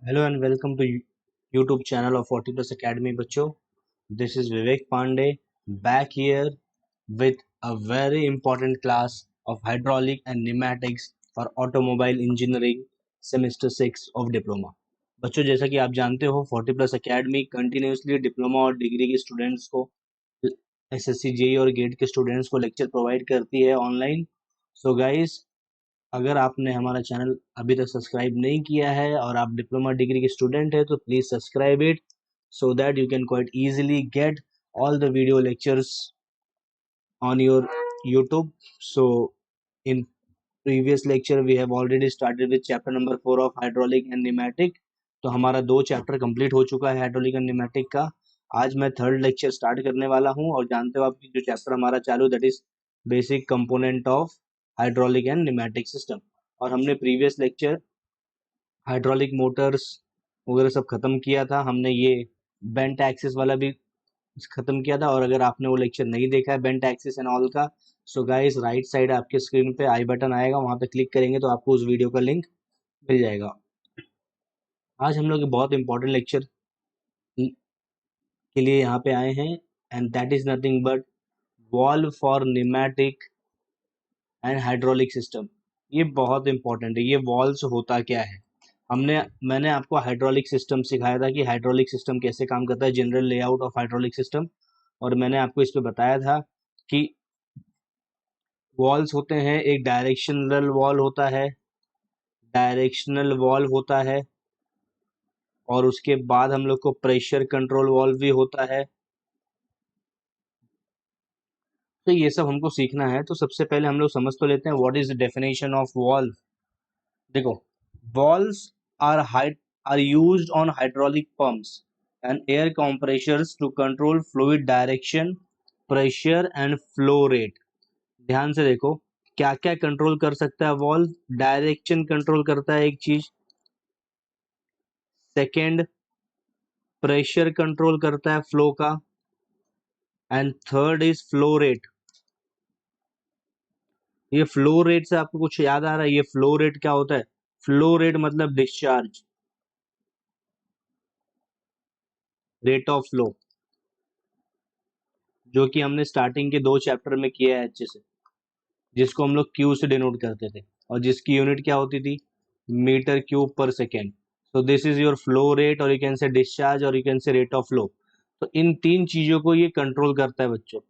Hello and welcome to YouTube channel of 40 Plus Academy बच्चों. This is Vivek Pandey back here with a very important class of hydraulic and pneumatics for automobile engineering semester 6 of diploma. बच्चों जैसा कि आप जानते हो 40 Plus Academy continuously diploma और degree के students को एसएससी जेई और गेट के स्टूडेंट्स को लेक्चर प्रोवाइड करती है ऑनलाइन. सो गाइस, अगर आपने हमारा चैनल अभी तक सब्सक्राइब नहीं किया है और आप डिप्लोमा डिग्री के स्टूडेंट है तो please subscribe it so that you can quite easily get all the video lectures on your YouTube. So in previous lecture we have already started with chapter number 4 of hydraulic and pneumatic. तो हमारा 2 chapter complete हो चुका है hydraulic and pneumatic का. आज मैं third lecture start करने वाला हूं और जानते हो आपकी जो चैप्टर हमारा चालू that is basic component of hydraulic and pneumatic system. और हमने प्रीवियस लेक्चर हाइड्रोलिक मोटर्स वगैरह सब खत्म किया था. हमने ये बेंट एक्सिस वाला भी खत्म किया था. और अगर आपने वो लेक्चर नहीं देखा है बेंट एक्सिस एंड ऑल का, सो गाइस राइट साइड आपके स्क्रीन पे आई बटन आएगा, वहां पे क्लिक करेंगे तो आपको उस वीडियो का लिंक मिल जाएगा. आज हम लोग बहुत इंपॉर्टेंट लेक्चर के लिए यहाँ पे आए हैं and that is nothing but valve for pneumatic and hydraulic system. ये बहुत इंपॉर्टेंट है. ये वॉल्व्स होता क्या है. मैंने आपको हाइड्रोलिक सिस्टम सिखाया था कि हाइड्रोलिक सिस्टम कैसे काम करता है, general layout of hydraulic system. और मैंने आपको इस पे बताया था कि वॉल्स होते हैं. एक डायरेक्शनल वॉल होता है, डायरेक्शनल वॉल्व होता है, और उसके बाद हम लोग को प्रेशर कंट्रोल वॉल्व भी होता है. तो ये सब हमको सीखना है. तो सबसे पहले हम लोग समझ तो लेते हैं what is the definition of valve. देखो, valves are used on hydraulic pumps and air compressors to control fluid direction, pressure and flow rate. ध्यान से देखो, क्या क्या कंट्रोल कर सकता है वॉल्व. डायरेक्शन कंट्रोल करता है एक चीज, सेकेंड प्रेशर कंट्रोल करता है फ्लो का, and third is flow rate. ये फ्लो रेट से आपको कुछ याद आ रहा है? ये फ्लो रेट क्या होता है? फ्लो रेट मतलब डिस्चार्ज, रेट ऑफ फ्लो, जो कि हमने स्टार्टिंग के 2 चैप्टर में किया है अच्छे से, जिसको हम लोग क्यू से डिनोट करते थे और जिसकी यूनिट क्या होती थी? मीटर क्यूब पर second. So this is your flow rate, और यू कैन से डिस्चार्ज, और you can say rate of flow. तो इन 3 चीजों को ये कंट्रोल करता है बच्चों.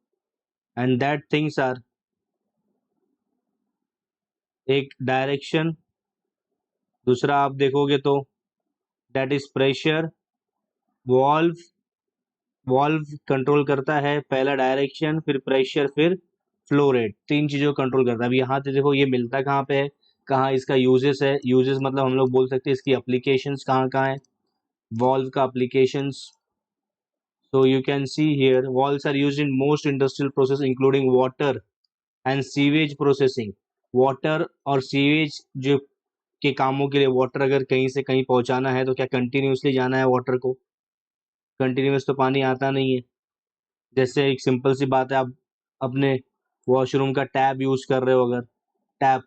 एंड दैट थिंग्स आर, एक डायरेक्शन, दूसरा आप देखोगे तो that is pressure. Valve valve control करता है पहला डायरेक्शन, फिर प्रेशर, फिर फ्लो रेट. 3 चीजों को कंट्रोल करता है. अब यहाँ से देखो ये मिलता कहाँ पे है, कहाँ इसका यूजेस है. यूजेस मतलब हम लोग बोल सकते हैं इसकी एप्लीकेशंस कहाँ कहाँ है. वॉल्व का applications, so you can see here valves are used in most industrial process including water and sewage processing. Water और सीवेज जो के कामों के लिए, वाटर अगर कहीं से कहीं पहुंचाना है तो क्या कंटिन्यूसली जाना है वाटर को? कंटिन्यूस तो पानी आता नहीं है. जैसे एक सिंपल सी बात है, आप अपने वॉशरूम का टैप यूज कर रहे हो, अगर टैप,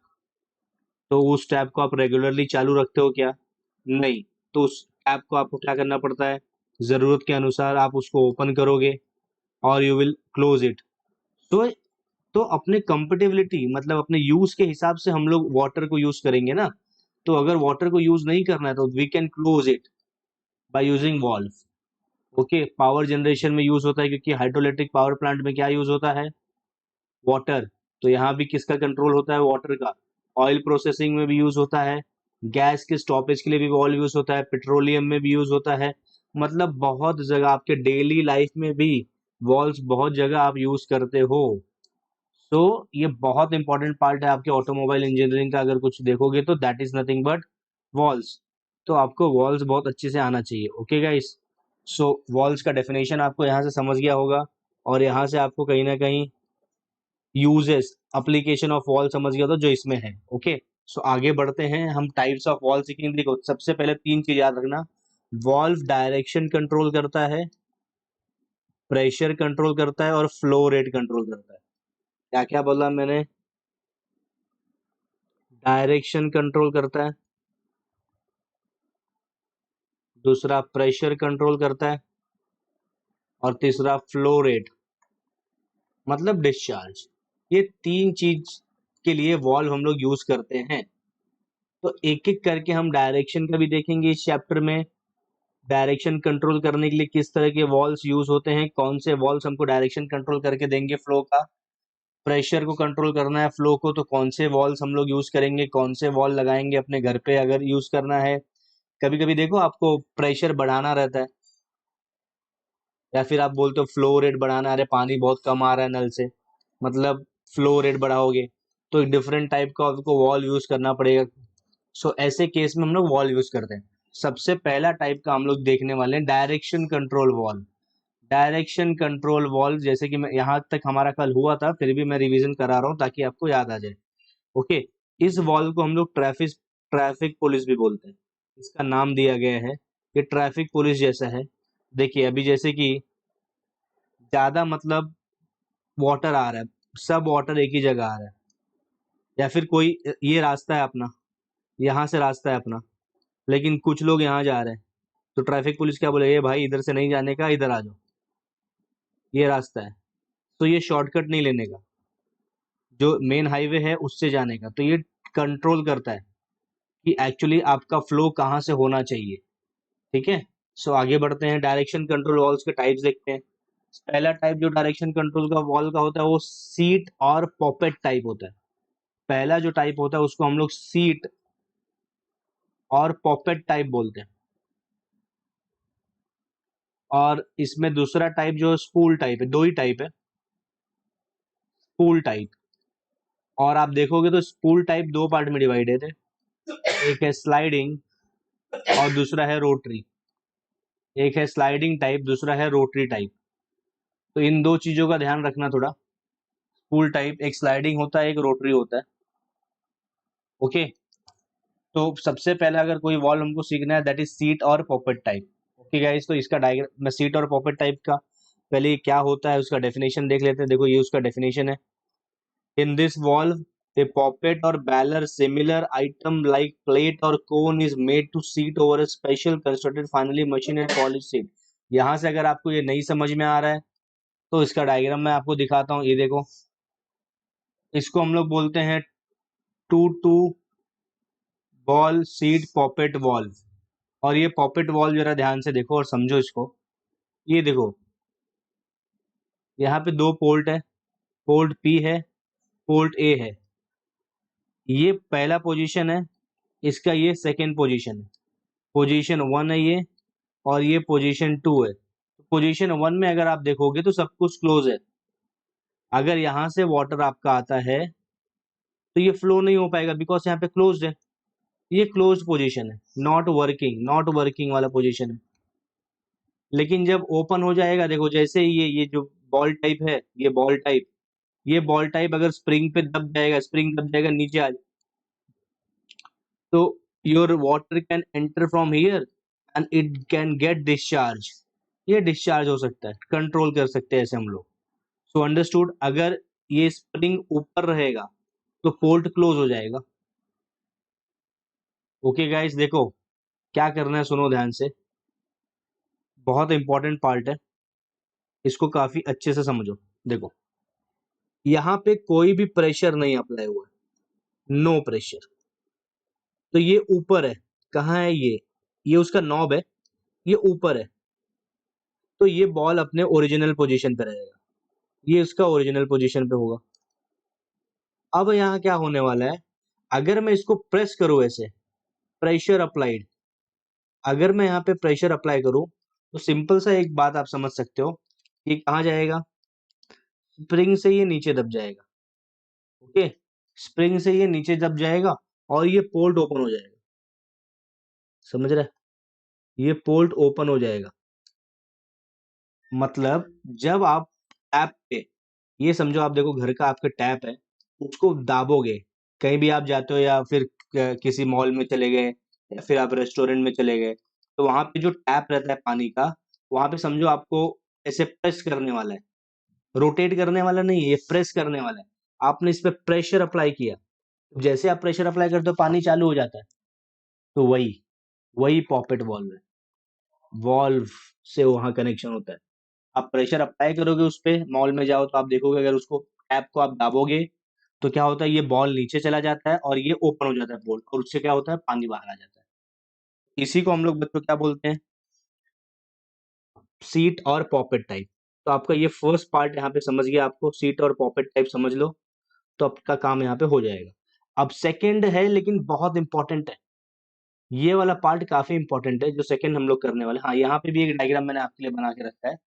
तो उस टैप को आप रेगुलरली चालू रखते हो क्या? नहीं. तो उस टैप को आपको क्या करना पड़ता है? जरूरत के अनुसार आप उसको ओपन करोगे और यू विल क्लोज इट. तो अपने कंपेटेबिलिटी मतलब अपने यूज के हिसाब से हम लोग वाटर को यूज करेंगे ना. तो अगर वाटर को यूज नहीं करना है तो we can close it by using valve. Okay, power generation में यूज होता है क्योंकि हाइड्रोइलेक्ट्रिक पावर प्लांट में क्या यूज होता है? वाटर. तो यहाँ भी किसका कंट्रोल होता है? वाटर का. ऑयल प्रोसेसिंग में भी यूज होता है, गैस के स्टॉपेज के लिए भी वॉल्व यूज होता है, पेट्रोलियम में भी यूज होता है. मतलब बहुत जगह आपके डेली लाइफ में भी वॉल्व्स बहुत जगह आप यूज करते हो. तो ये बहुत इंपॉर्टेंट पार्ट है आपके ऑटोमोबाइल इंजीनियरिंग का. अगर कुछ देखोगे तो that is nothing but walls. तो आपको वॉल्स बहुत अच्छे से आना चाहिए. ओके गाइस, सो वॉल्स का डेफिनेशन आपको यहाँ से समझ गया होगा, और यहाँ से आपको कहीं ना कहीं यूजेस, एप्लीकेशन ऑफ वॉल समझ गया तो जो इसमें है. ओके, सो आगे बढ़ते हैं. हम टाइप्स ऑफ वॉल सीखेंगे. देखो, सबसे पहले 3 चीज याद रखना. वॉल्व डायरेक्शन कंट्रोल करता है, प्रेशर कंट्रोल करता है, और फ्लो रेट कंट्रोल करता है. क्या क्या बोला मैंने? डायरेक्शन कंट्रोल करता है, दूसरा प्रेशर कंट्रोल करता है, और तीसरा फ्लो रेट मतलब डिस्चार्ज। ये 3 चीज के लिए वॉल्व हम लोग यूज करते हैं। तो एक एक करके हम डायरेक्शन का भी देखेंगे इस चैप्टर में। डायरेक्शन कंट्रोल करने के लिए किस तरह के वॉल्व्स यूज होते हैं, कौन से वॉल्व्स हमको डायरेक्शन कंट्रोल करके देंगे फ्लो का। प्रेशर को कंट्रोल करना है फ्लो को, तो कौन से वॉल्व्स हम लोग यूज करेंगे, कौन से वॉल्व लगाएंगे अपने घर पे अगर यूज करना है। कभी कभी देखो आपको प्रेशर बढ़ाना रहता है, या फिर आप बोलते हो फ्लो रेट बढ़ाना, अरे पानी बहुत कम आ रहा है नल से, मतलब फ्लो रेट बढ़ाओगे तो एक डिफरेंट टाइप का आपको वॉल्व यूज करना पड़ेगा। सो ऐसे केस में हम लोग वॉल्व यूज करते हैं। सबसे पहला टाइप का हम लोग देखने वाले हैं direction control valve. Direction control valve, जैसे कि मैं यहाँ तक हमारा कल हुआ था, फिर भी मैं रिवीजन करा रहा हूँ ताकि आपको याद आ जाए। ओके, इस वॉल्व को हम लोग ट्रैफिक ट्रैफिक पुलिस भी बोलते हैं। इसका नाम दिया गया है, ये ट्रैफिक पुलिस जैसा है। देखिए अभी जैसे कि ज्यादा मतलब वाटर आ रहा है, सब वाटर एक ही जगह आ रहा है, या फिर कोई ये रास्ता है अपना, यहाँ से रास्ता है अपना, लेकिन कुछ लोग यहाँ जा रहे हैं, तो ट्रैफिक पुलिस क्या बोले, ये भाई इधर से नहीं जाने का, इधर आ जाओ, ये रास्ता है। तो ये शॉर्टकट नहीं लेने का, जो मेन हाईवे है उससे जाने का। तो ये कंट्रोल करता है कि एक्चुअली आपका फ्लो कहाँ से होना चाहिए। ठीक है, सो आगे बढ़ते हैं, डायरेक्शन कंट्रोल वॉल्व्स के टाइप्स देखते हैं। पहला टाइप जो डायरेक्शन कंट्रोल का वॉल्व का होता है वो सीट और पॉपेट टाइप होता है। पहला जो टाइप होता है उसको हम लोग सीट और पॉपेट टाइप बोलते हैं। और इसमें दूसरा टाइप जो स्पूल टाइप है, दो ही टाइप है, स्पूल टाइप। और आप देखोगे तो स्पूल टाइप दो पार्ट में डिवाइडेड है, एक है स्लाइडिंग और दूसरा है रोटरी। एक है स्लाइडिंग टाइप, दूसरा है रोटरी टाइप। तो इन दो चीजों का ध्यान रखना थोड़ा। स्पूल टाइप एक स्लाइडिंग होता है, एक रोटरी होता है। ओके, तो सबसे पहले अगर कोई वॉल्व हमको सीखना है दैट इज सीट और पॉपेट टाइप। ओके गाइस, तो इसका डायग्राम मैं सीट और पॉपेट टाइप का पहले क्या होता है उसका डेफिनेशन देख लेते हैं। देखो ये उसका डेफिनेशन है। In this valve, a poppet or baler similar item like plate or cone is made to seat over a special constructed finally machined and polished seat। यहाँ से अगर आपको ये नहीं समझ में आ रहा है तो इसका डायग्राम मैं आपको दिखाता हूँ। ये देखो, इसको हम लोग बोलते हैं two two ball seat poppet valve. और ये पॉपेट वॉल्व जरा ध्यान से देखो और समझो इसको। ये देखो, यहाँ पे दो पोर्ट है, पोर्ट पी है, पोर्ट ए है। ये पहला पोजीशन है, इसका ये सेकेंड पोजीशन है, पोजीशन 1 है ये, और ये पोजीशन 2 है। पोजीशन 1 में अगर आप देखोगे तो सब कुछ क्लोज है। अगर यहाँ से वाटर आपका आता है तो ये फ्लो नहीं हो पाएगा, बिकॉज यहाँ पे क्लोज्ड है। ये क्लोज्ड पोजीशन है, नॉट वर्किंग वाला पोजीशन है। लेकिन जब ओपन हो जाएगा, देखो जैसे ही ये जो बॉल टाइप है, ये बॉल टाइप, ये बॉल टाइप अगर स्प्रिंग पे दब जाएगा, स्प्रिंग दब जाएगा नीचे आ, तो your water can enter from here and it can get discharge. ये डिस्चार्ज हो सकता है, कंट्रोल कर सकते हैं ऐसे हम लोग। सो अंडरस्टूड, अगर ये स्प्रिंग ऊपर रहेगा तो पोर्ट क्लोज हो जाएगा। ओके गाइस, देखो क्या करना है, सुनो ध्यान से, बहुत इंपॉर्टेंट पार्ट है, इसको काफी अच्छे से समझो। देखो यहाँ पे कोई भी प्रेशर नहीं अप्लाई हुआ है, नो प्रेशर। तो ये ऊपर है, कहाँ है ये उसका नॉब है, ये ऊपर है। तो ये बॉल अपने ओरिजिनल पोजीशन पे रहेगा, ये इसका ओरिजिनल पोजीशन पे होगा। अब यहाँ क्या होने वाला है, अगर मैं इसको प्रेस करूं ऐसे, प्रेशर अप्लाइड, अगर मैं यहाँ पे प्रेशर अप्लाई करूं तो सिंपल सा एक बात आप समझ सकते हो, ये कहाँ जाएगा, स्प्रिंग से ये नीचे दब जाएगा। ओके, स्प्रिंग से ये नीचे दब जाएगा और ये पोर्ट ओपन हो जाएगा। समझ रहे, ये पोर्ट ओपन हो जाएगा। मतलब जब आप टैप पे, ये समझो आप देखो घर का आपका टैप है, उसको दाबोगे, कहीं भी आप जाते हो या फिर किसी मॉल में चले गए या फिर आप रेस्टोरेंट में चले गए, तो वहां पे जो टैप रहता है पानी का, वहां पे समझो आपको ऐसे प्रेस करने वाला है, रोटेट करने वाला नहीं है, ये प्रेस करने वाला है। आपने इस पे प्रेशर अप्लाई किया, जैसे आप प्रेशर अप्लाई करते हो पानी चालू हो जाता है। तो वही वही पॉपेट वॉल्व है। वॉल्व से वहां कनेक्शन होता है। आप प्रेशर अप्लाई करोगे उस पे, मॉल में जाओ तो आप देखोगे अगर उसको टैप को आप दाबोगे तो क्या होता है, ये बॉल नीचे चला जाता है और ये ओपन हो जाता है बोल्ट, और उससे क्या होता है, पानी बाहर आ जाता है। इसी को हम लोग बच्चों क्या बोलते हैं, सीट और पॉकेट टाइप। तो आपका ये फर्स्ट पार्ट यहाँ पे समझ गया, आपको सीट और पॉकेट टाइप समझ लो तो आपका काम यहाँ पे हो जाएगा। अब सेकंड है, लेकिन बहुत इंपॉर्टेंट है, ये वाला पार्ट काफी इंपॉर्टेंट है जो सेकंड हम लोग करने वाले हैं। हाँ, यहाँ पे भी एक डायग्राम मैंने आपके लिए बना के रखा है,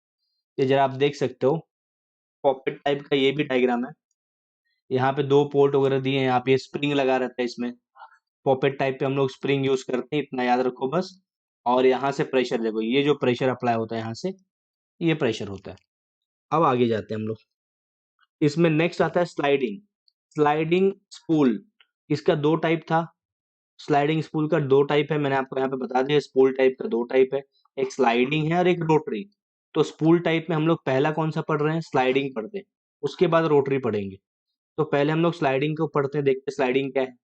ये जरा आप देख सकते हो, पॉकेट टाइप का ये भी डायग्राम है। यहाँ पे दो पोर्ट वगैरह दिए हैं, यहाँ पे स्प्रिंग लगा रहता है इसमें। पॉकेट टाइप पे हम लोग स्प्रिंग यूज करते हैं, इतना याद रखो बस। और यहाँ से प्रेशर देखो, ये जो प्रेशर अप्लाई होता है यहाँ से, ये प्रेशर होता है। अब आगे जाते हैं हम लोग, इसमें नेक्स्ट आता है स्लाइडिंग। स्लाइडिंग स्पूल, इसका दो टाइप था। स्लाइडिंग स्पूल का दो टाइप है, मैंने आपको यहाँ पे बता दिया, स्पूल टाइप का दो टाइप है, एक स्लाइडिंग है और एक रोटरी। तो स्पूल टाइप में हम लोग पहला कौन सा पढ़ रहे हैं, स्लाइडिंग पढ़ते हैं, उसके बाद रोटरी पढ़ेंगे। तो पहले हम लोग स्लाइडिंग को पढ़ते हैं, देखते हैं स्लाइडिंग क्या है।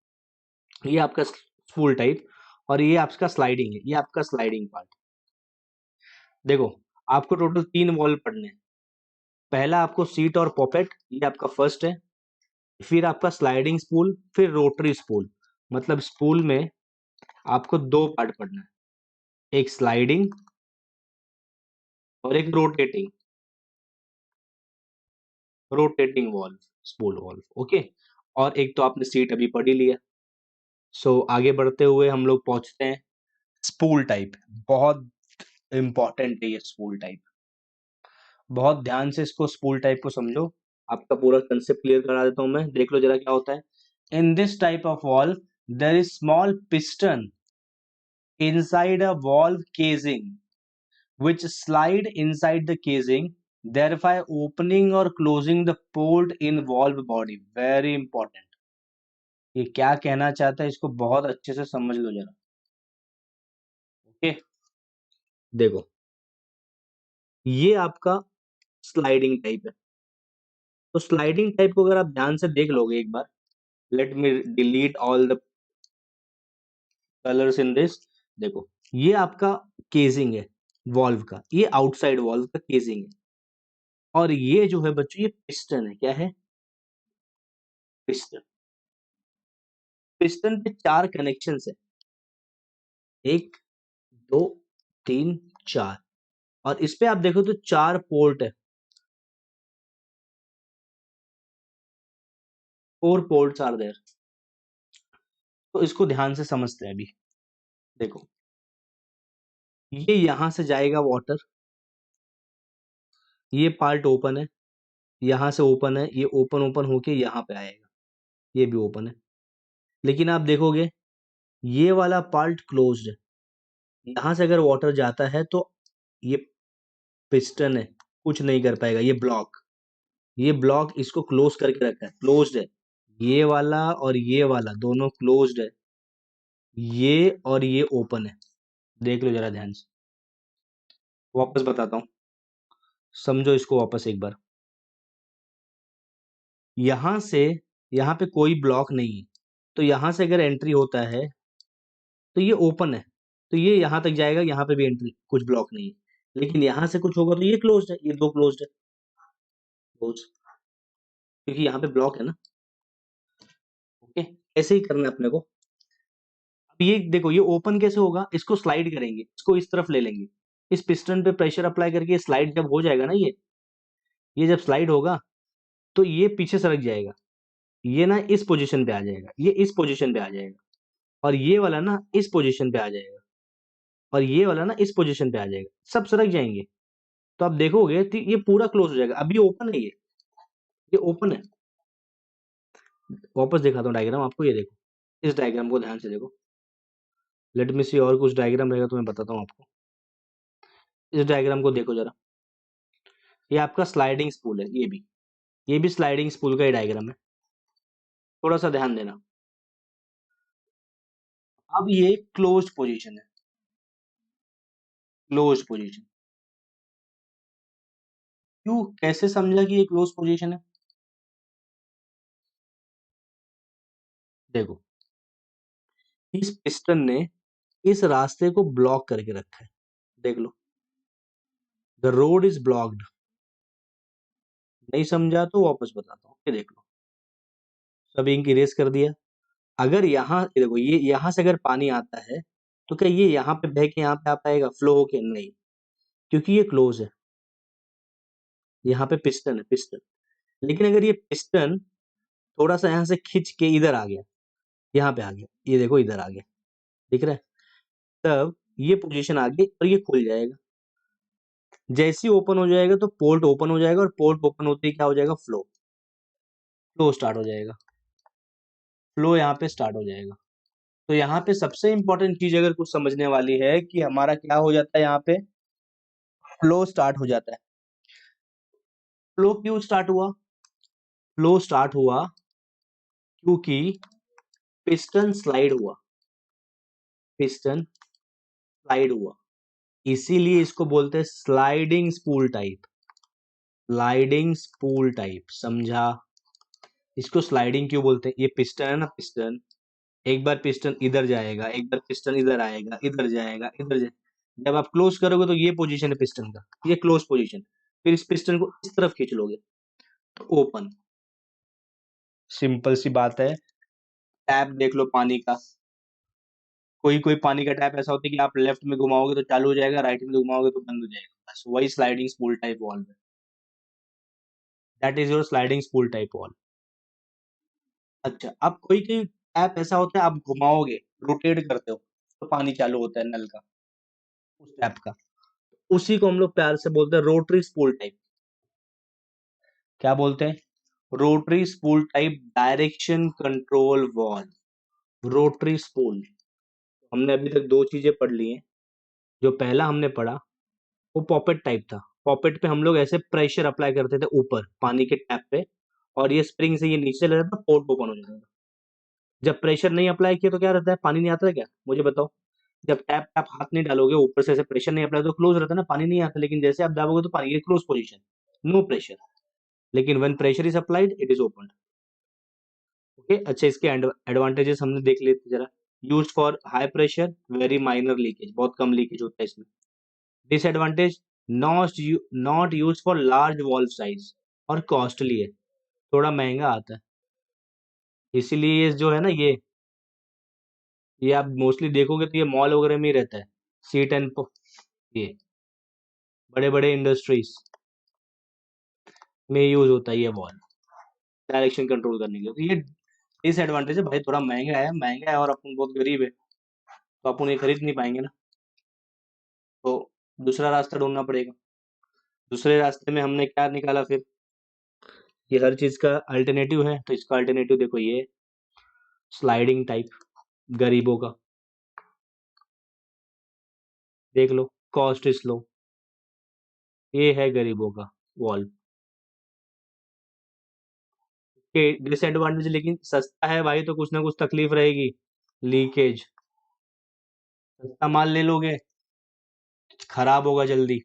ये आपका स्पूल टाइप, और ये आपका स्लाइडिंग है, ये आपका स्लाइडिंग पार्ट। देखो, आपको टोटल तीन वॉल्व पढ़ने हैं। पहला आपको सीट और पॉकेट, ये आपका फर्स्ट है। फिर आपका स्लाइडिंग स्पूल, फिर रोटरी स्पूल। मतलब स्पूल में आपको दो पार्ट पढ़ना है, एक स्लाइडिंग और एक rotating, rotating valve, spool valve, okay. और एक तो आपने सीट अभी पढ़ ही लिया। सो आगे बढ़ते हुए हम लोग पहुंचते हैं स्पूल टाइप। बहुत इंपॉर्टेंट है ये स्पूल टाइप, बहुत ध्यान से इसको स्पूल टाइप को समझो। आपका पूरा कंसेप्ट क्लियर करा देता हूं मैं, देख लो जरा क्या होता है। In this type of valve there is small piston inside a valve casing which slide inside the casing, thereby opening or closing the port in valve body. Very important. ये क्या कहना चाहता है, इसको बहुत अच्छे से समझ लो जरा, ओके। देखो, ये आपका स्लाइडिंग टाइप है। तो स्लाइडिंग टाइप को अगर आप ध्यान से देख लोगे एक बार, let me delete all the colours in this. देखो, ये आपका केसिंग है वॉल्व का, ये आउटसाइड वॉल्व का केसिंग है। और ये जो है बच्चों, ये पिस्टन है, क्या है, पिस्टन। पिस्टन पे चार कनेक्शन है, एक, दो, तीन, चार। और इस पे आप देखो तो चार पोर्ट है, फोर पोर्ट्स आर देयर। तो इसको ध्यान से समझते हैं अभी। देखो, ये यहां से जाएगा वाटर, ये पार्ट ओपन है, यहां से ओपन है, ये ओपन ओपन होके यहाँ पे आएगा, ये भी ओपन है। लेकिन आप देखोगे ये वाला पार्ट क्लोज्ड है, यहां से अगर वाटर जाता है तो ये पिस्टन है, कुछ नहीं कर पाएगा, ये ब्लॉक, ये ब्लॉक इसको क्लोज करके रखा है, क्लोज्ड है। ये वाला और ये वाला दोनों क्लोज्ड है, ये और ये ओपन है। देख लो जरा ध्यान से, वापस बताता हूँ, समझो इसको वापस एक बार। यहां से, यहाँ पे कोई ब्लॉक नहीं है, तो यहां से अगर एंट्री होता है तो ये ओपन है, तो ये यहां तक जाएगा, यहाँ पे भी एंट्री, कुछ ब्लॉक नहीं है। लेकिन यहां से कुछ होगा तो ये क्लोज्ड है, ये दो क्लोज्ड है, क्लोज, क्योंकि यहाँ पे ब्लॉक है ना, ओके। ऐसे ही करना है अपने को। अब ये देखो, ये ओपन कैसे होगा, इसको स्लाइड करेंगे, इसको इस तरफ ले लेंगे, इस पिस्टन पे प्रेशर अप्लाई करके स्लाइड जब हो जाएगा ना, ये जब स्लाइड होगा तो ये पीछे सरक जाएगा, ये ना इस पोजीशन पे आ जाएगा, ये इस पोजीशन पे आ जाएगा, और ये वाला ना इस पोजीशन पे आ जाएगा, और ये वाला ना इस पोजीशन पे आ जाएगा, सब सरक जाएंगे। तो आप देखोगे तो ये पूरा क्लोज हो जाएगा। अभी ओपन है, ये ओपन है। वापस दिखाता हूँ डायग्राम आपको, ये देखो, इस डायग्राम को ध्यान से देखो। लेट मी सी, और कुछ डायग्राम रहेगा तो मैं बताता हूँ आपको। इस डायग्राम को देखो जरा, ये आपका स्लाइडिंग स्पूल है, ये भी स्लाइडिंग स्पूल का ही डायग्राम है, थोड़ा सा ध्यान देना। अब ये क्लोज पोजीशन है, क्लोज पोजीशन। क्यों, कैसे समझा कि ये क्लोज पोजीशन है? देखो, इस पिस्टन ने इस रास्ते को ब्लॉक करके रखा है, देख लो, द रोड इज ब्लॉक्ड। नहीं समझा तो वापस बताता हूँ, ये देख लो, सब इंक इरेज कर दिया। अगर यहाँ देखो, ये यहाँ से अगर पानी आता है तो क्या ये यहाँ पे बह के यहाँ पे आ पाएगा फ्लो होके? नहीं, क्योंकि ये क्लोज है। यहाँ पे पिस्टन है, पिस्टन। लेकिन अगर ये पिस्टन थोड़ा सा यहाँ से खींच के इधर आ गया, यहाँ पे आ गया, ये देखो इधर आ गया, दिख रहा है, तब ये पोजीशन आ गई और ये खुल जाएगा। जैसे ही ओपन हो जाएगा तो पोर्ट ओपन हो जाएगा, और पोर्ट ओपन होते ही क्या हो जाएगा? फ्लो, फ्लो स्टार्ट हो जाएगा, फ्लो यहाँ पे स्टार्ट हो जाएगा। तो यहाँ पे सबसे इंपॉर्टेंट चीज अगर कुछ समझने वाली है कि हमारा क्या हो जाता है, यहाँ पे फ्लो स्टार्ट हो जाता है। फ्लो क्यों स्टार्ट हुआ? फ्लो स्टार्ट हुआ क्योंकि पिस्टन स्लाइड हुआ, पिस्टन स्लाइड हुआ, इसीलिए इसको बोलते हैं sliding spool type, sliding spool type, समझा? इसको स्लाइडिंग क्यों बोलते हैं? ये पिस्टन है ना, पिस्टन एक बार पिस्टन इधर जाएगा, एक बार पिस्टन इधर आएगा, इधर जाएगा, इधर जाएगा। जब आप क्लोज करोगे तो ये पोजीशन है पिस्टन का, ये क्लोज पोजीशन। फिर इस पिस्टन को इस तरफ खींच लोगे तो ओपन। सिंपल सी बात है। टैप देख लो पानी का, कोई कोई पानी का टैप ऐसा होता है कि आप लेफ्ट में घुमाओगे तो चालू हो जाएगा, राइट में घुमाओगे तो बंद हो जाएगा, बस वही स्लाइडिंग स्पूल टाइप वॉल्व है। That is your sliding spool type valve. अच्छा, अब कोई कोई टैप ऐसा होता है आप घुमाओगे, रोटेट करते हो तो पानी चालू होता है नल का, उस टैप का, उसी को हम लोग प्यार से बोलते हैं रोटरी स्पूल टाइप। क्या बोलते हैं? Rotary spool type direction control valve, rotary spool. हमने अभी तक दो चीजें पढ़ ली हैं। जो पहला हमने पढ़ा वो पॉपेट टाइप था। पॉपेट पे हम लोग ऐसे प्रेशर अप्लाई करते थे ऊपर पानी के टैप पे, और ये स्प्रिंग से ये नीचे ले जाता था, पोर्ट ओपन हो जाता था। जब प्रेशर नहीं अप्लाई किया तो क्या रहता है? पानी नहीं आता है क्या? मुझे बताओ। जब टैप पे आप हाथ नहीं डालोगे, ऊपर से ऐसे प्रेशर नहीं अप्लाई तो क्लोज रहता है ना, पानी नहीं आता। लेकिन जैसे आप दाबोगे तो पानी, ये क्लोज पोजीशन, नो प्रेशर। लेकिन when pressure is applied it is open. Okay, अच्छा, इसके एडवांटेजेस हमने देख लेते जरा। Used for high pressure, very minor leakage, बहुत कम लीकेज होता है इसमें। Disadvantage, not use for large valve size, और कॉस्टली है, थोड़ा महंगा आता है। इसीलिए ये जो है ना, ये आप मोस्टली देखोगे तो ये मॉल वगैरह में ही रहता है, सीट एंड ये बड़े बड़े इंडस्ट्रीज में यूज होता है ये वॉल्व, डायरेक्शन कंट्रोल करने के लिए। तो ये डिसएडवांटेज है भाई, थोड़ा महंगा है, महंगा है, और अपन बहुत गरीब है तो अपन ये खरीद नहीं पाएंगे ना, तो दूसरा रास्ता ढूंढना पड़ेगा। दूसरे रास्ते में हमने क्या निकाला फिर? ये हर चीज का अल्टरनेटिव है, तो इसका अल्टरनेटिव देखो, ये स्लाइडिंग टाइप, गरीबों का, देख लो, कॉस्ट इज लो, ये है गरीबों का वॉल्व के डिसएडवांटेज। लेकिन सस्ता है भाई तो कुछ ना कुछ तकलीफ रहेगी, लीकेज, सस्ता माल ले लोगे खराब होगा जल्दी,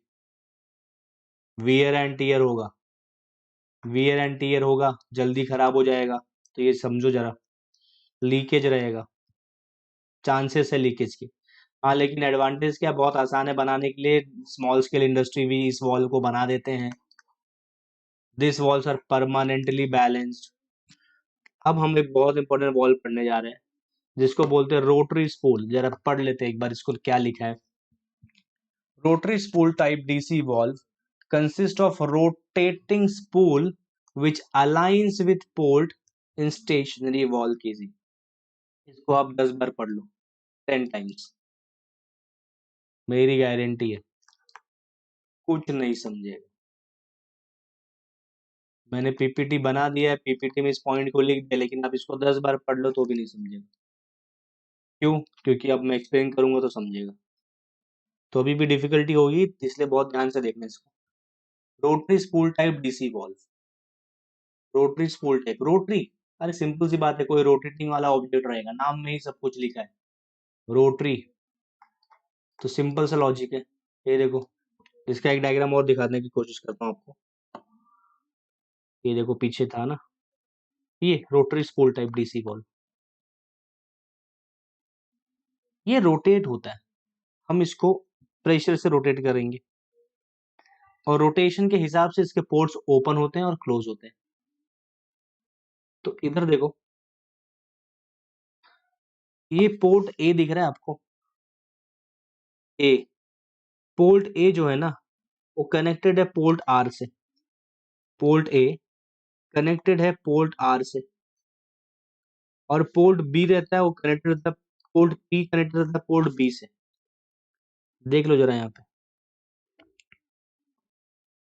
वियर एंड टीयर होगा, वियर एंड टीयर होगा, जल्दी खराब हो जाएगा। तो ये समझो जरा, लीकेज रहेगा, चांसेस है लीकेज के। हाँ, लेकिन एडवांटेज क्या, बहुत आसान है बनाने के लिए, स्मॉल स्केल इंडस्ट्री भी इस वॉल को बना देते हैं। This valves are permanently balanced. अब हम एक बहुत इंपॉर्टेंट वॉल पढ़ने जा रहे हैं जिसको बोलते हैं रोटरी स्पूल। जरा पढ़ लेते हैं एक बार इसको, क्या लिखा है। Rotary spool type DC valve consist of rotating spool which aligns with port in stationary wall casing। इसको आप 10 बार पढ़ लो, 10 टाइम्स, मेरी गारंटी है कुछ नहीं समझेगा। मैंने पीपीटी बना दिया है, पीपीटी में इस पॉइंट को लिख दिया, लेकिन आप इसको 10 बार पढ़ लो तो भी नहीं समझेगा। क्यों? क्योंकि अब मैं एक्सप्लेन करूंगा तो समझेगा, तो अभी भी डिफिकल्टी होगी, इसलिए बहुत ध्यान से देखना इसको। Rotary spool type DC valve, rotary spool type, rotary, अरे सिंपल सी बात है, कोई रोटेटिंग वाला ऑब्जेक्ट रहेगा, नाम में ही सब कुछ लिखा है, रोटरी। तो सिंपल सा लॉजिक है। ये देखो, इसका एक डायग्राम और दिखाने की कोशिश करता हूँ आपको। ये देखो पीछे था ना, ये rotary spool type DC ball, ये रोटेट होता है। हम इसको प्रेशर से रोटेट करेंगे, और रोटेशन के हिसाब से इसके पोर्ट्स ओपन होते हैं और क्लोज होते हैं। तो इधर देखो, ये पोर्ट ए दिख रहा है आपको, ए, पोर्ट ए जो है ना वो कनेक्टेड है पोर्ट आर से, पोर्ट ए कनेक्टेड है पोर्ट आर से, और पोर्ट बी रहता है वो कनेक्टेड रहता है, पोर्ट पी कनेक्टेड रहता है पोर्ट बी से। देख लो जरा यहाँ पे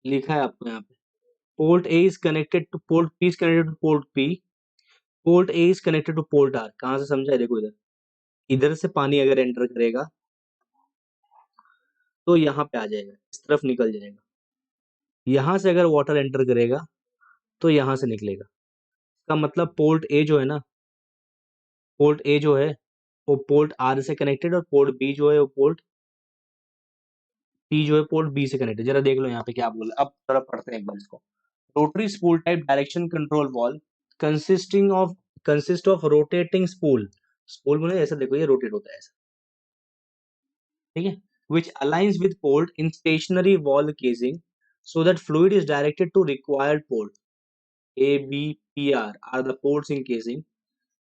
लिखा है आपको, यहाँ पे port A is connected to port P, is connected to port P, port A is connected to port R. कहाँ से समझा है? देखो इधर, इधर से पानी अगर एंटर करेगा तो यहाँ पे आ जाएगा, इस तरफ निकल जाएगा। यहाँ से अगर वाटर एंटर करेगा तो यहाँ से निकलेगा। इसका मतलब पोर्ट ए जो है ना, पोर्ट ए जो है वो पोर्ट आर से कनेक्टेड, और पोर्ट बी जो है वो पोर्ट पी जो है पोर्ट बी से कनेक्टेड। जरा देख लो यहाँ पे क्या बोला, अब जरा पढ़ते हैं एक बार इसको। Rotary spool type direction control valve consisting of consist of rotating spool, spool बोले ऐसा, देखो ये रोटेट होता है ऐसा, ठीक है, which aligns with port in stationary valve casing so that fluid is directed to required port. A, B, P, R are the ports in casing.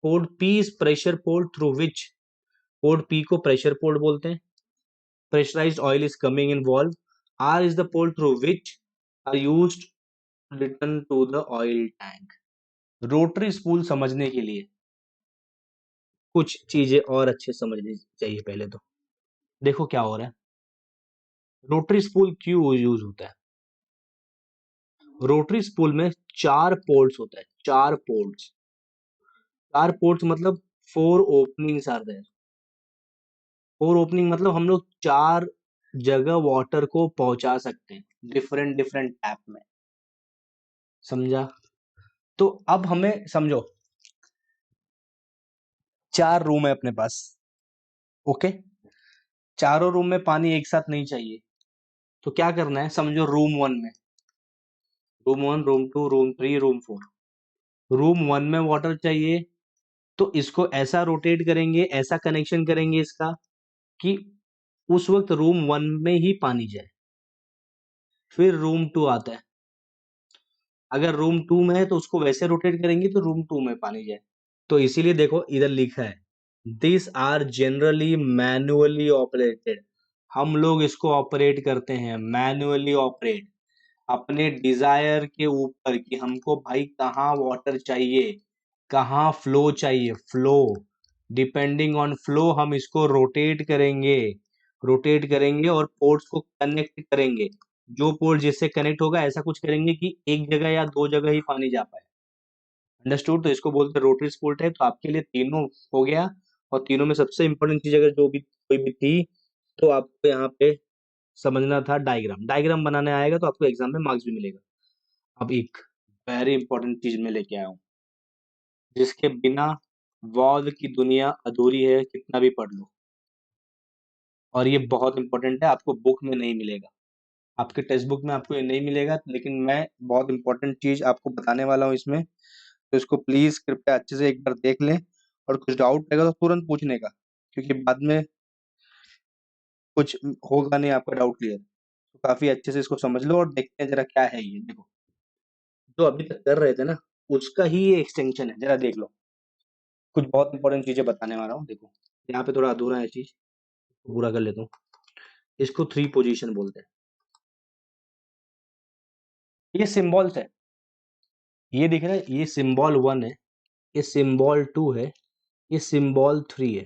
Port P is pressure port through which, port P को pressure port बोलते हैं, pressurized oil is coming in valve. R is the port through which are used return to the oil tank. Rotary spool समझने के लिए कुछ चीजें और अच्छे समझनी चाहिए। पहले तो देखो क्या हो रहा है, रोटरी स्पूल क्यों यूज होता है? रोटरी स्पूल में 4 पोर्ट्स होता है, 4 पोर्ट्स, 4 पोर्ट्स मतलब 4 ओपनिंग्स आर देयर। 4 ओपनिंग मतलब हम लोग 4 जगह वाटर को पहुंचा सकते हैं, डिफरेंट डिफरेंट टैप में, समझा? तो अब हमें समझो 4 रूम है अपने पास, ओके, चारों रूम में पानी एक साथ नहीं चाहिए, तो क्या करना है? समझो रूम 1 में, room 1, room 2, room 3, room 4, room 1 में वाटर चाहिए, तो इसको ऐसा रोटेट करेंगे, ऐसा कनेक्शन करेंगे इसका कि उस वक्त रूम 1 में ही पानी जाए। फिर रूम 2 आता है, अगर रूम 2 में है तो उसको वैसे रोटेट करेंगे तो रूम 2 में पानी जाए। तो इसीलिए देखो इधर लिखा है, this are generally manually operated, हम लोग इसको ऑपरेट करते हैं मैन्युअली ऑपरेट, अपने डिजायर के ऊपर कि हमको भाई कहाँ वाटर चाहिए, कहाँ फ्लो चाहिए, फ्लो, डिपेंडिंग ऑन फ्लो हम इसको रोटेट करेंगे, रोटेट करेंगे और पोर्ट्स को कनेक्ट करेंगे। जो पोर्ट जिससे कनेक्ट होगा ऐसा कुछ करेंगे कि एक जगह या 2 जगह ही पानी जा पाए। अंडरस्टूड? तो इसको बोलते हैं रोटरी स्पूल टाइप। तो आपके लिए तीनों हो गया, और तीनों में सबसे इंपॉर्टेंट चीज अगर जो भी कोई भी थी तो आपको यहाँ पे समझना था डायग्राम, डायग्राम बनाने आएगा तो आपको एग्जाम में मार्क्स भी मिलेगा। अब एक वेरी इंपॉर्टेंट चीज में लेके आया हूँ, जिसके बिना वॉल्व की दुनिया अधूरी है, कितना भी पढ़ लो, और ये बहुत इंपॉर्टेंट है, आपको बुक में नहीं मिलेगा, आपके टेक्स्ट बुक में आपको ये नहीं मिलेगा, लेकिन मैं बहुत इंपॉर्टेंट चीज आपको बताने वाला हूँ इसमें, तो इसको प्लीज कृपया अच्छे से एक बार देख लें, और कुछ डाउट रहेगा तो तुरंत पूछने का, क्योंकि बाद में कुछ होगा नहीं आपका डाउट क्लियर। तो काफी अच्छे से इसको समझ लो और देखते हैं जरा क्या है ये। देखो जो अभी तक कर रहे थे ना उसका ही ये एक्सटेंशन है, जरा देख लो, कुछ बहुत इंपॉर्टेंट चीजें बताने वाला हूँ। देखो यहाँ पे थोड़ा अधूरा है चीज, पूरा कर लेता हूँ। इसको 3 पोजीशन बोलते हैं, ये सिंबल्स है, ये दिख रहा है, ये सिंबल 1 है, ये सिंबल 2 है, ये सिंबल 3 है।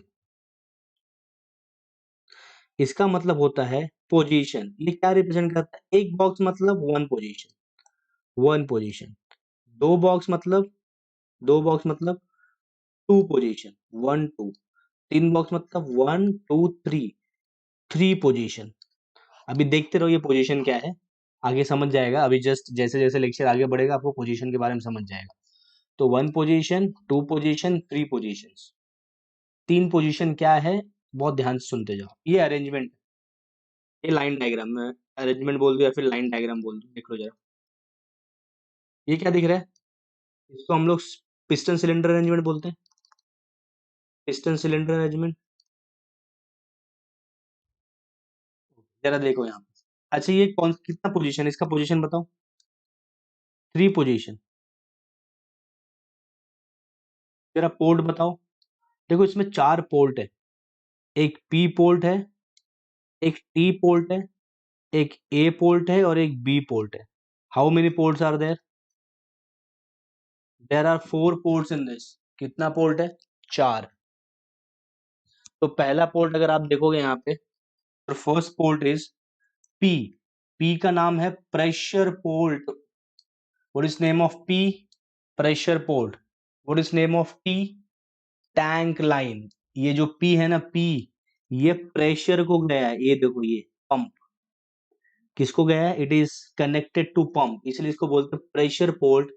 इसका मतलब होता है पोजीशन, ये क्या रिप्रेजेंट करता है? एक बॉक्स मतलब 1 पोजीशन, 1 पोजीशन, 2 बॉक्स मतलब 2 बॉक्स मतलब 2 पोजीशन, 1 2, 3 बॉक्स मतलब 1 2 3, 3 पोजीशन। अभी देखते रहो ये पोजीशन क्या है, आगे समझ जाएगा, अभी जस्ट जैसे जैसे लेक्चर आगे बढ़ेगा आपको पोजीशन के बारे में समझ जाएगा। तो 1 पोजीशन, 2 पोजीशन, 3 पोजीशंस, 3 पोजीशन क्या है, बहुत ध्यान से सुनते जाओ। ये अरेंजमेंट, ये लाइन डायग्राम में अरेंजमेंट बोल दो या फिर लाइन डायग्राम बोल दो, देख लो जरा, ये क्या दिख रहा है? इसको हम लोग पिस्टन सिलेंडर अरेंजमेंट बोलते हैं, पिस्टन सिलेंडर अरेंजमेंट। जरा देखो यहाँ पे। अच्छा ये कौन कितना पोजीशन, इसका पोजीशन बताओ। 3 पोजीशन। जरा पोर्ट बताओ। देखो इसमें 4 पोर्ट है, एक पी पोर्ट है, एक टी पोर्ट है, एक ए पोर्ट है और एक बी पोर्ट है। How many ports are there? There are 4 ports in this. कितना पोर्ट है? 4। तो पहला पोर्ट अगर आप देखोगे यहाँ पे, तो first port is P. P का नाम है pressure port. What is name of P? Pressure port. What is name of T? Tank line. ये जो पी है ना, पी, ये प्रेशर को गया है, ये देखो ये पंप किसको गया है? It is connected to pump, इसलिए इसको बोलते हैं प्रेशर पोर्ट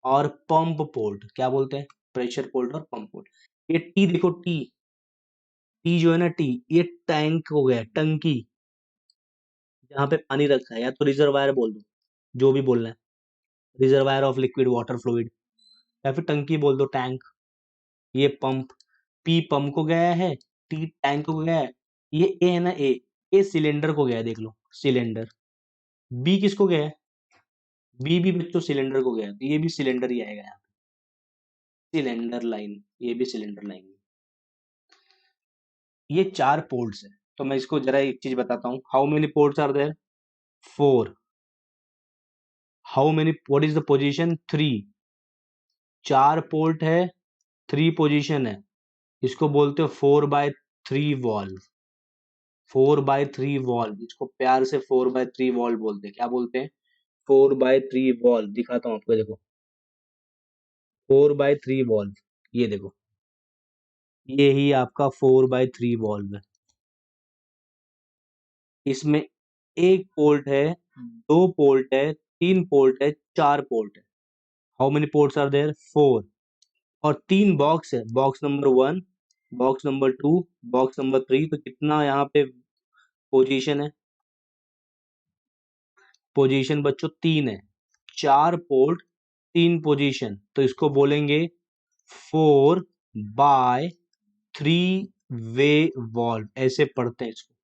और पंप पोर्ट। क्या बोलते हैं? प्रेशर पोर्ट और पंप पोर्ट। ये टी देखो, टी, टी जो है ना, टी, ये टैंक हो गया, टंकी, जहां पे पानी रखा है, या तो रिजर्वायर बोल दो, जो भी बोलना है, reservoir of liquid water fluid, या फिर टंकी बोल दो, टैंक। ये पंप, पी पंप को गया है, टी टैंक को गया है। ये ए है ना, ए सिलेंडर को गया है, देख लो सिलेंडर। बी किसको गया है? बी भी बच्चों सिलेंडर को गया है, तो ये भी सिलेंडर ही आएगा यहाँ पे, सिलेंडर लाइन, ये भी सिलेंडर लाइन। ये 4 पोर्ट्स है। तो मैं इसको जरा एक चीज बताता हूँ, how many ports are there? 4। How many, what is the position? 3। 4 port है, 3 पोजीशन है, इसको बोलते हो 4/3 वॉल्व। 4/3 वॉल्व, इसको प्यार से 4/3 वॉल्व बोलते हैं। क्या बोलते हैं? 4/3 वॉल्व। दिखाता हूँ आपको, देखो 4/3 वॉल्व, ये देखो, ये ही आपका 4/3 वॉल्व है। इसमें एक पोर्ट है, 2 पोर्ट है, 3 पोर्ट है, 4 पोर्ट है। How many ports are there? 4। और 3 बॉक्स है, box number 1, box number 2, box number 3। तो कितना यहाँ पे पोजीशन है? पोजीशन बच्चों 3 है। 4 पोर्ट, 3 पोजीशन, तो इसको बोलेंगे 4/3 वे वॉल्व। ऐसे पढ़ते हैं इसको,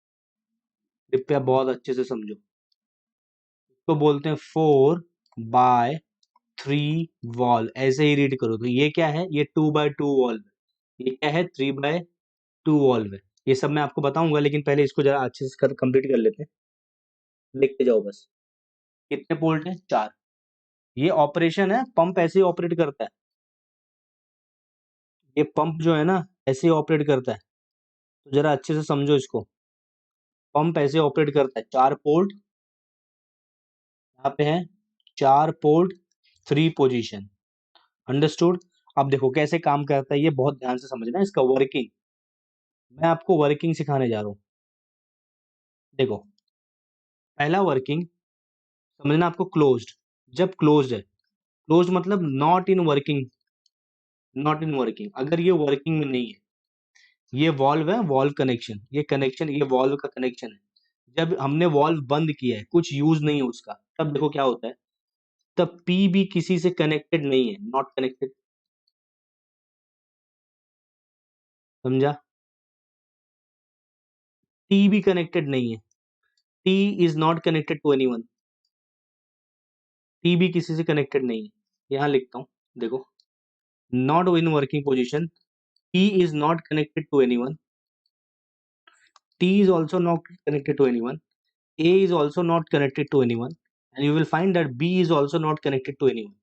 कृपया बहुत अच्छे से समझो। इसको बोलते हैं 4/3 वॉल्व, ऐसे ही रीड करो। तो ये क्या है? ये 2/2 वॉल्व है। ये क्या है? 3/2 वॉल्व है। ये सब मैं आपको बताऊंगा, लेकिन पहले इसको जरा अच्छे से कंप्लीट कर लेते हैं। लिखते जाओ बस। कितने पोर्ट है? 4। ये ऑपरेशन है, पंप ऐसे ही ऑपरेट करता है। ये पंप जो है ना, ऐसे ही ऑपरेट करता है। तो जरा अच्छे से समझो इसको। पंप ऐसे ऑपरेट करता है, 4 पोर्ट यहाँ पे है, 4 पोर्ट, 3 पोजीशन। अंडरस्टूड? अब देखो कैसे काम करता है, ये बहुत ध्यान से समझना है इसका वर्किंग। मैं आपको वर्किंग सिखाने जा रहा हूँ। देखो पहला वर्किंग समझना आपको, क्लोज्ड। जब क्लोज्ड है, क्लोज मतलब not in working, not in working, अगर ये वर्किंग में नहीं है, ये वॉल्व है, वॉल्व कनेक्शन, ये कनेक्शन, ये वॉल्व का कनेक्शन है। जब हमने वॉल्व बंद किया है, कुछ यूज नहीं है उसका, तब देखो क्या होता है, तब पी भी किसी से कनेक्टेड नहीं है, नॉट कनेक्टेड। समझा? टी भी कनेक्टेड नहीं है, T is not connected to anyone. T भी किसी से कनेक्टेड नहीं है। यहां लिखता हूं, देखो, not in working position, T is not connected to anyone, T is also not connected to anyone, A is also not connected to anyone, and you will find that B is also not connected to anyone.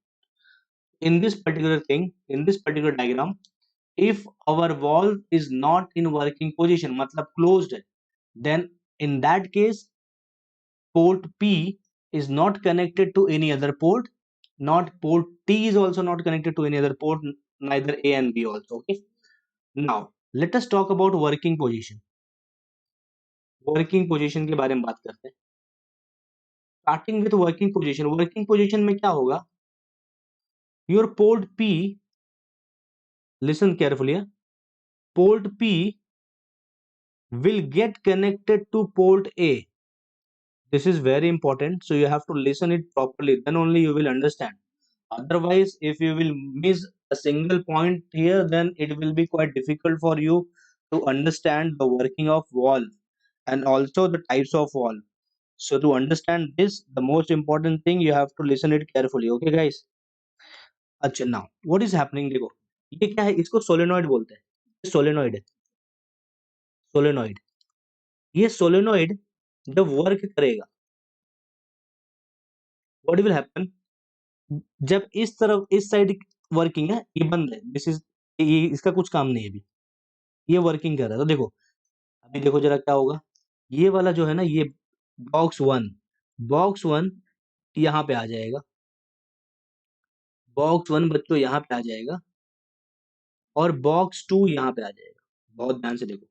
In this particular thing, in this particular diagram, if our valve is not in working position, मतलब closed है, then in that case, port P is not connected to any other port, not port T is also not connected to any other port, neither A and B also. Okay. Now, let us talk about working position. Working position के बारे में बात करते हैं। Starting with working position. Working position में क्या होगा? Your port P, listen carefully, port P will get connected to port A. This is very important, so you have to listen it properly, then only you will understand. Otherwise, if you will miss a single point here, then it will be quite difficult for you to understand the working of valve. and also the types of valve. So to understand this, the most important thing you have to listen it carefully. Okay guys? अच्छा now what is happening देखो, ये क्या है, इसको solenoid बोलते हैं, ये solenoid है, सोलेनॉइड। ये सोलेनॉइड जब वर्क करेगा, व्हाट विल हैपन, जब इस तरफ इस साइड वर्किंग है, ये बंद है, दिस इज, ये इसका कुछ काम नहीं है अभी, ये वर्किंग कर रहा है। तो देखो अभी देखो जरा क्या होगा, ये वाला जो है ना, ये बॉक्स वन यहाँ पे आ जाएगा, बॉक्स वन बच्चों यहाँ पे आ जाएगा, और बॉक्स टू यहाँ पे आ जाएगा। बहुत ध्यान से देखो,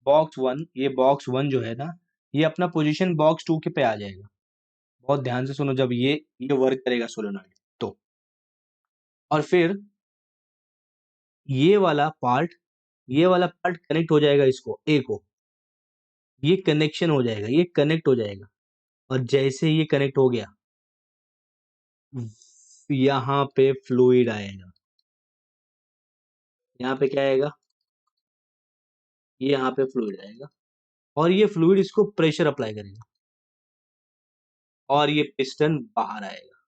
बॉक्स वन, ये बॉक्स वन जो है ना, ये अपना पोजीशन बॉक्स टू के पे आ जाएगा। बहुत ध्यान से सुनो, जब ये वर्क करेगा सोलेनॉइड तो, और फिर ये वाला पार्ट कनेक्ट हो जाएगा इसको, ए को, ये कनेक्शन हो जाएगा, ये कनेक्ट हो जाएगा, और जैसे ये कनेक्ट हो गया, यहाँ पे फ्लूइड आएगा, यहाँ पे क्या आएगा, ये यहाँ पे फ्लूइड आएगा, और ये फ्लूइड इसको प्रेशर अप्लाई करेगा, और ये पिस्टन बाहर आएगा,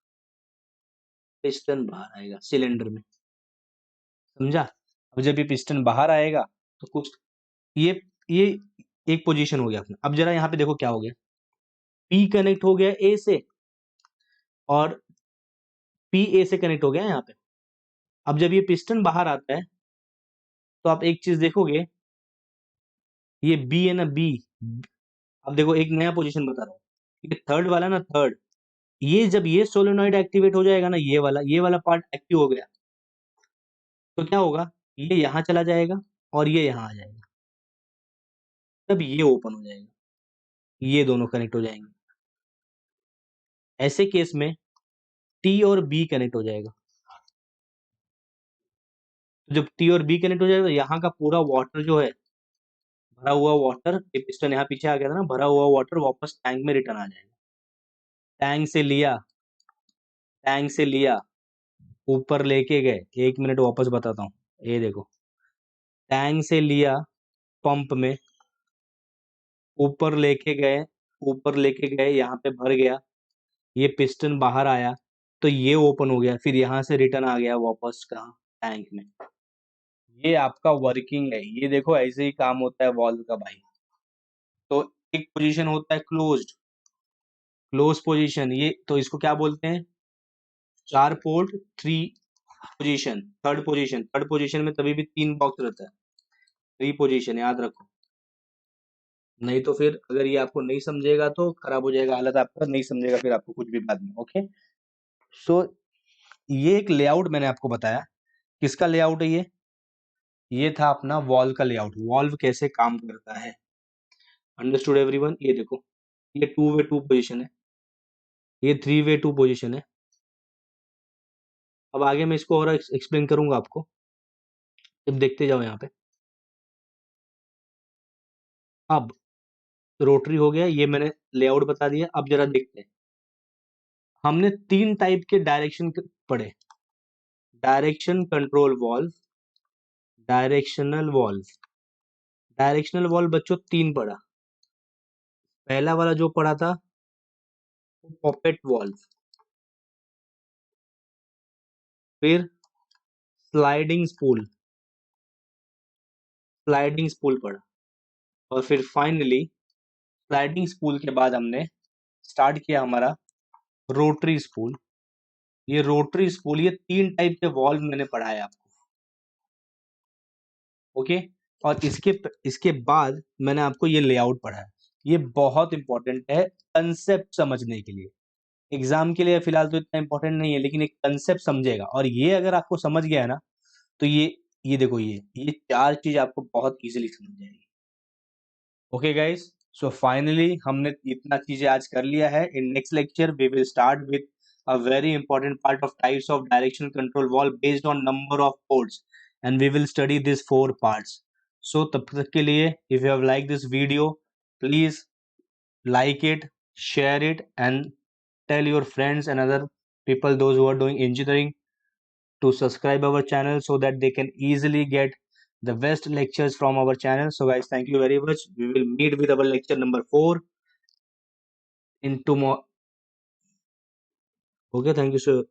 पिस्टन बाहर आएगा सिलेंडर में, समझा। अब जब ये पिस्टन बाहर आएगा तो कुछ ये एक पोजीशन हो गया अपना। अब जरा यहाँ पे देखो क्या हो गया, पी कनेक्ट हो गया ए से, और पी ए से कनेक्ट हो गया यहाँ पे। अब जब ये पिस्टन बाहर आता है तो आप एक चीज देखोगे, ये बी है ना, बी, अब देखो एक नया पोजीशन बता रहा हूँ, ये थर्ड वाला ना, थर्ड, ये जब ये सोलेनॉइड एक्टिवेट हो जाएगा ना, ये वाला पार्ट एक्टिव हो गया, तो क्या होगा, ये यहाँ चला जाएगा और ये यहाँ आ जाएगा, तब ये ओपन हो जाएगा, ये दोनों कनेक्ट हो जाएंगे। ऐसे केस में टी और बी कनेक्ट हो जाएगा, तो जब टी और बी कनेक्ट हो जाएगा तो यहाँ का पूरा वाटर जो है, भरा हुआ वाटर, ये पिस्टन यहाँ पीछे आ गया था ना, भरा हुआ वाटर वापस टैंक में रिटर्न आ जाएगा। टैंक से लिया, टैंक से लिया, ऊपर लेके गए, 1 मिनट वापस बताता हूँ, ये देखो, टैंक से लिया पंप में, ऊपर लेके गए, ऊपर लेके गए, यहाँ पे भर गया, ये पिस्टन बाहर आया, तो ये ओपन हो गया, फिर यहाँ से रिटर्न आ गया वापस कहाँ, टैंक में। ये आपका वर्किंग है, ये देखो ऐसे ही काम होता है वॉल्व का भाई। तो एक पोजीशन होता है क्लोज्ड, क्लोज पोजीशन, ये तो इसको क्या बोलते हैं, 4 पोर्ट 3 पोजीशन, थर्ड पोजीशन में तभी भी 3 बॉक्स रहता है, 3 पोजीशन याद रखो, नहीं तो फिर अगर ये आपको नहीं समझेगा तो खराब हो जाएगा हालत आपका, नहीं समझेगा फिर आपको कुछ भी बाद में। ओके, सो ये एक लेआउट मैंने आपको बताया, किसका लेआउट है ये था अपना वॉल्व का लेआउट, वॉल्व कैसे काम करता है। Understood everyone. ये देखो, ये 2 वे 2 पोजीशन है, ये 3 वे 2 पोजीशन है। अब आगे मैं इसको और एक्सप्लेन करूंगा आपको, जब देखते जाओ यहाँ पे। अब रोटरी हो गया, ये मैंने लेआउट बता दिया। अब जरा देखते हैं, हमने 3 टाइप के डायरेक्शन पढ़े, direction control valve, directional valve. Directional valve बच्चों 3 पढ़ा, पहला वाला जो पढ़ा था पॉपेट वॉल्व, फिर स्लाइडिंग स्पूल, स्लाइडिंग स्पूल पढ़ा, और फिर फाइनली स्लाइडिंग स्पूल के बाद हमने स्टार्ट किया हमारा रोटरी स्पूल। ये रोटरी स्पूल, ये 3 टाइप के वॉल्व मैंने पढ़ाया आपको। ओके, और इसके बाद मैंने आपको ये लेआउट पढ़ाया, ये बहुत इंपॉर्टेंट है कंसेप्ट समझने के लिए। एग्जाम के लिए फिलहाल तो इतना इंपॉर्टेंट नहीं है, लेकिन एक कंसेप्ट समझेगा, और ये अगर आपको समझ गया है ना, तो ये देखो, ये 4 चीज आपको बहुत इजीली समझ जाएगी। ओके गाइस, सो फाइनली हमने इतना चीजें आज कर लिया है। In next lecture we will start with a very important part of types of direction control valve based on number of ports, and we will study these 4 parts. So तब तक के लिए, if you have liked this video, please like it, share it, and tell your friends and other people, those who are doing engineering, to subscribe our channel so that they can easily get the best lectures from our channel. So guys, thank you very much. We will meet with our lecture number 4 in tomorrow. Okay, thank you, sir.